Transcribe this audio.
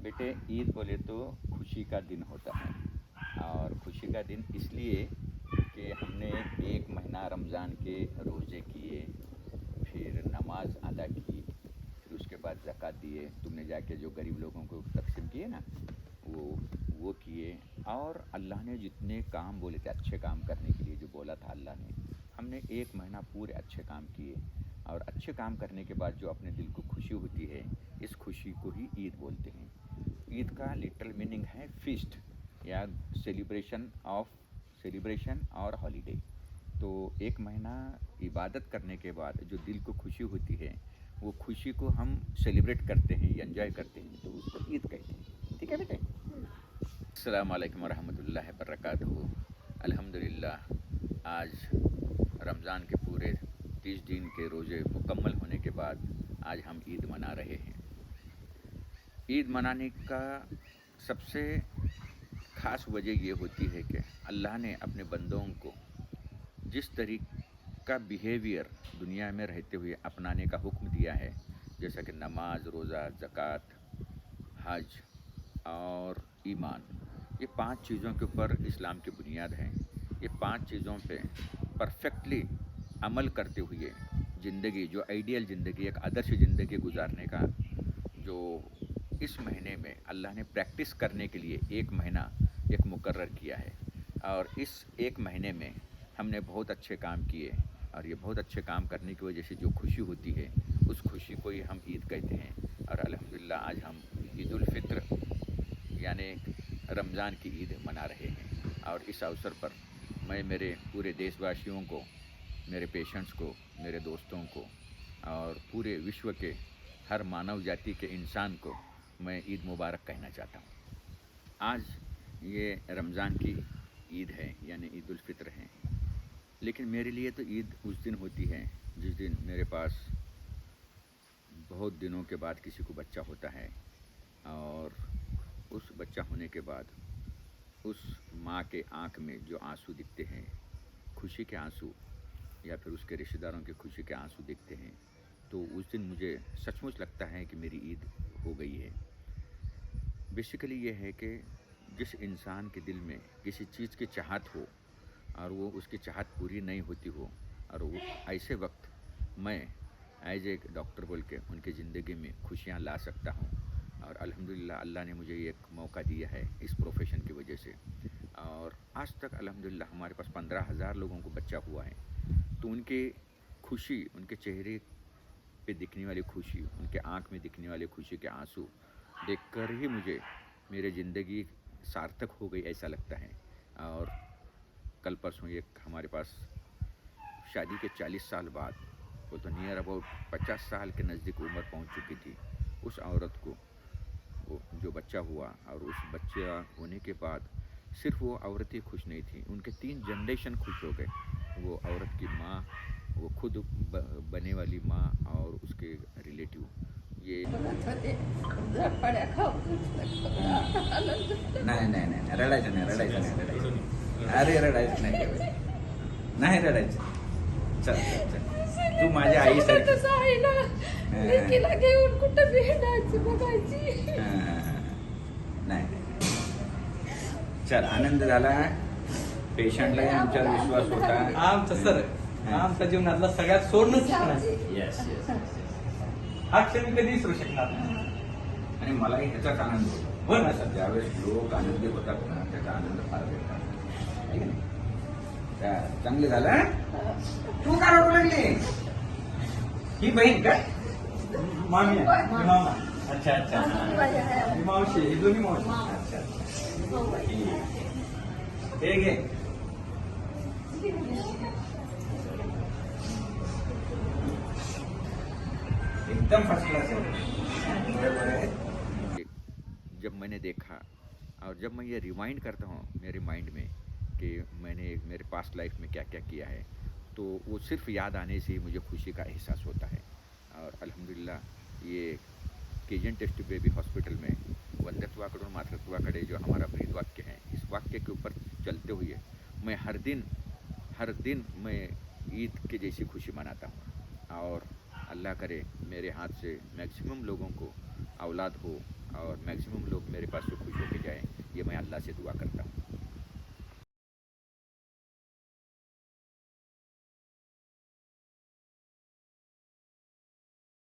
बेटे, ईद बोले तो खुशी का दिन होता है। और खुशी का दिन इसलिए कि हमने एक महीना रमज़ान के रोज़े किए, फिर नमाज अदा की, फिर उसके बाद ज़कात दिए, तुमने जाके जो गरीब लोगों को तकसीम किए ना, वो किए। और अल्लाह ने जितने काम बोले थे अच्छे काम करने के लिए, जो बोला था अल्लाह ने, हमने एक महीना पूरे अच्छे काम किए। और अच्छे काम करने के बाद जो अपने दिल को खुशी होती है, इस खुशी को ही ईद बोलते हैं। ईद का लिटरल मीनिंग है फीस्ट या सेलिब्रेशन और हॉलीडे। तो एक महीना इबादत करने के बाद जो दिल को खुशी होती है, वो खुशी को हम सेलिब्रेट करते हैं, एंजॉय करते हैं, तो उसको ईद कहते हैं। ठीक है बेटे? अस्सलाम वालेकुम रहमतुल्लाहि बरकातहू। अल्हम्दुलिल्लाह, आज रमज़ान के पूरे 30 दिन के रोज़े मुकम्मल होने के बाद आज हम ईद मना रहे हैं। ईद मनाने का सबसे ख़ास वजह ये होती है कि अल्लाह ने अपने बंदों को जिस तरीक़े का बिहेवियर दुनिया में रहते हुए अपनाने का हुक्म दिया है, जैसा कि नमाज, रोज़ा, ज़कात, हज और ईमान, ये 5 चीज़ों के ऊपर इस्लाम की बुनियाद है। ये 5 चीज़ों पे परफेक्टली अमल करते हुए ज़िंदगी, जो आइडियल ज़िंदगी, एक आदर्श ज़िंदगी गुजारने का जो इस महीने में अल्लाह ने प्रैक्टिस करने के लिए एक महीना एक मुकर्रर किया है। और इस एक महीने में हमने बहुत अच्छे काम किए, और ये बहुत अच्छे काम करने की वजह से जो खुशी होती है, उस खुशी को ही हम ईद कहते हैं। और अल्हम्दुलिल्लाह आज हम ईद उल फित्र यानी रमज़ान की ईद मना रहे हैं। और इस अवसर पर मैं मेरे पूरे देशवासियों को, मेरे पेशेंट्स को, मेरे दोस्तों को और पूरे विश्व के हर मानव जाति के इंसान को मैं ईद मुबारक कहना चाहता हूँ। आज ये रमज़ान की ईद है, यानी ईद उल फित्र है। लेकिन मेरे लिए तो ईद उस दिन होती है जिस दिन मेरे पास बहुत दिनों के बाद किसी को बच्चा होता है, और उस बच्चा होने के बाद उस माँ के आँख में जो आंसू दिखते हैं, खुशी के आंसू, या फिर उसके रिश्तेदारों के खुशी के आंसू दिखते हैं, तो उस दिन मुझे सचमुच लगता है कि मेरी ईद हो गई है। बेसिकली ये है कि जिस इंसान के दिल में किसी चीज़ की चाहत हो और वो उसकी चाहत पूरी नहीं होती हो, और वो ऐसे वक्त मैं एज ए डॉक्टर बोल के उनकी ज़िंदगी में खुशियाँ ला सकता हूँ। और अल्हम्दुलिल्लाह अल्लाह ने मुझे एक मौका दिया है इस प्रोफेशन की वजह से। और आज तक अल्हम्दुलिल्लाह हमारे पास 15,000 लोगों को बच्चा हुआ है। तो उनकी खुशी, उनके चेहरे पे दिखने वाली खुशी, उनके आँख में दिखने वाले खुशी के आंसू देखकर ही मुझे मेरी ज़िंदगी सार्थक हो गई ऐसा लगता है। और कल परसों एक हमारे पास शादी के 40 साल बाद, वो तो नियर अबाउट 50 साल के नज़दीक उम्र पहुंच चुकी थी, उस औरत को वो जो बच्चा हुआ, और उस बच्चा होने के बाद सिर्फ वो औरत ही खुश नहीं थी, उनके 3 जनरेशन खुश हो गए। वो औरत की माँ, वो खुद बने वाली माँ, और उसके रिलेटिव। ये नाही नाही नाही रडायचं नाही, रडायचं नाही, रडायचं नाही. अरे रडायचं नाही त्यावेळी. नाही रडायचं. चल चल चल, तू माझ्या आईसारखी. तसं आहे ना, लेकीला घेऊन कुठं भेटायची बघायची. नाही नाही. चल, आनंद झाला. पेशंटलाही आमच्यावर विश्वास होता. आमचं सर, आमच्या जीवनातला सगळ्यात सोडणंच क्षण आहे. Yes yes. हा क्षण मी कधी विसरू शकणार नाही. आणि मलाही ह्याचाच आनंद होतो. हो ना सर. ज्यावेळेस लोक आनंदी होतात ना, त्याचा आनंद फार वेगळा असतो. आहे की नाही? त्या चांगलं झालं हं? तू का रडू लागली? ही बहीण काय? मामी आहे, मी मामा. अच्छा अच्छा. मी मावशी, ही दोन्ही मावशी. अच्छा अच्छा. हे घे. एकदम फर्स्ट क्लास है. जब मैंने देखा, और जब मैं ये रिमाइंड करता हूँ मेरे माइंड में कि मैंने मेरे पास्ट लाइफ में क्या क्या किया है, तो वो सिर्फ याद आने से ही मुझे खुशी का एहसास होता है। और अल्हम्दुलिल्लाह ये केजन टेस्ट बेबी हॉस्पिटल में वंध्यत्वाकडून मातृत्वाकडे जो हमारा ब्रीद वाक्य है, इस वाक्य के ऊपर चलते हुए मैं हर दिन मैं ईद के जैसी खुशी मनाता हूँ। और اللہ کرے میرے ہاتھ سے میکسیمم لوگوں کو اولاد ہو اور میکسیمم لوگ میرے پاس سے خوش ہو کے جائیں، یہ میں اللہ سے دعا کرتا ہوں.